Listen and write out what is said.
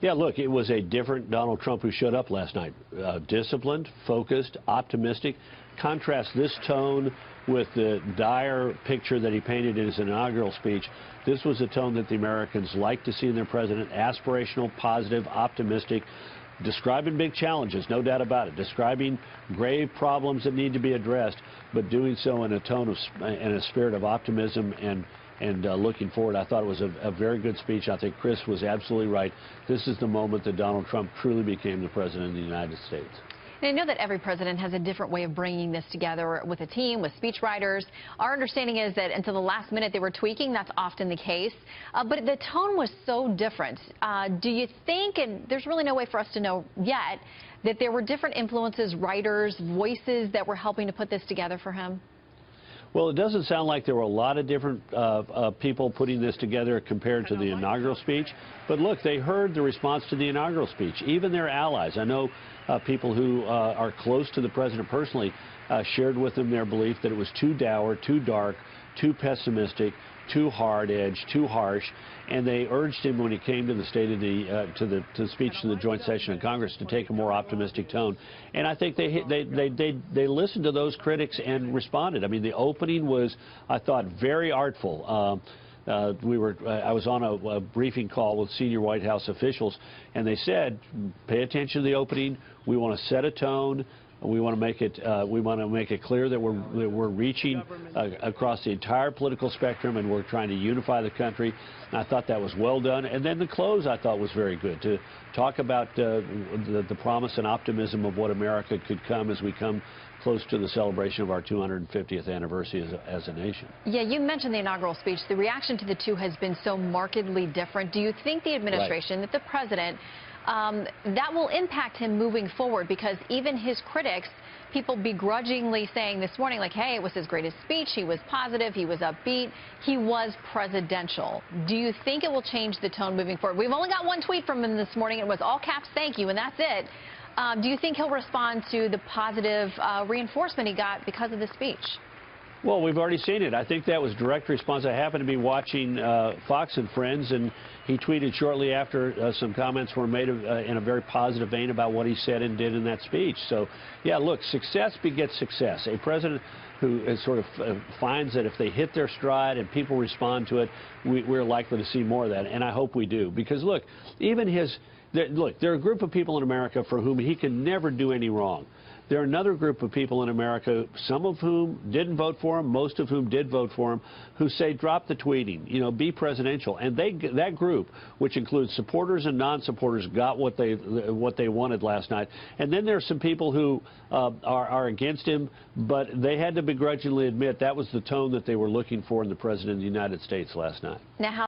Yeah, look, it was a different Donald Trump who showed up last night. Disciplined, focused, optimistic. Contrast this tone with the dire picture that he painted in his inaugural speech. This was a tone that the Americans like to see in their president. Aspirational, positive, optimistic, describing big challenges, no doubt about it, describing grave problems that need to be addressed, but doing so in a tone of, in a spirit of optimism and looking forward. I thought it was a very good speech. I think Chris was absolutely right. This is the moment that Donald Trump truly became the president of the United States. And I know that every president has a different way of bringing this together with a team, with speechwriters. Our understanding is that until the last minute they were tweaking. That's often the case. But the tone was so different. Do you think, and there's really no way for us to know yet, that there were different influences, writers, voices that were helping to put this together for him? Well, it doesn't sound like there were a lot of different people putting this together compared to the inaugural speech. But look, they heard the response to the inaugural speech. Even their allies. I know people who are close to the president personally shared with him their belief that it was too dour, too dark, too pessimistic, too hard-edged, too harsh, and they urged him when he came to the state of the to speech to the joint session of Congress to take a more optimistic tone. And I think they listened to those critics and responded. I mean, the opening was, I thought, very artful. I was on a briefing call with senior White House officials, and they said, pay attention to the opening. We want to set a tone. We want to make it clear that we're reaching across the entire political spectrum, and we're trying to unify the country. And I thought that was well done. And then the close I thought was very good, to talk about the promise and optimism of what America could come as we come close to the celebration of our 250th anniversary as a nation. Yeah, you mentioned the inaugural speech. The reaction to the two has been so markedly different. Do you think the administration, that the president, that will impact him moving forward? Because even his critics, people begrudgingly saying this morning, like, hey, it was his greatest speech, he was positive, he was upbeat, he was presidential. Do you think it will change the tone moving forward? We've only got one tweet from him this morning. It was all caps, thank you, and that's it. Do you think he'll respond to the positive reinforcement he got because of the speech? Well, we've already seen it. I think that was direct response. I happened to be watching Fox and Friends, and he tweeted shortly after some comments were made in a very positive vein about what he said and did in that speech. So, yeah, look, success begets success. A president who is sort of finds that if they hit their stride and people respond to it, we're likely to see more of that, and I hope we do. Because, look, even look, there are a group of people in America for whom he can never do any wrong. There are another group of people in America, some of whom didn't vote for him, most of whom did vote for him, who say drop the tweeting, you know, be presidential. And that group, which includes supporters and non-supporters, got what they wanted last night. And then there are some people who are against him, but they had to begrudgingly admit that was the tone that they were looking for in the president of the United States last night. Now, how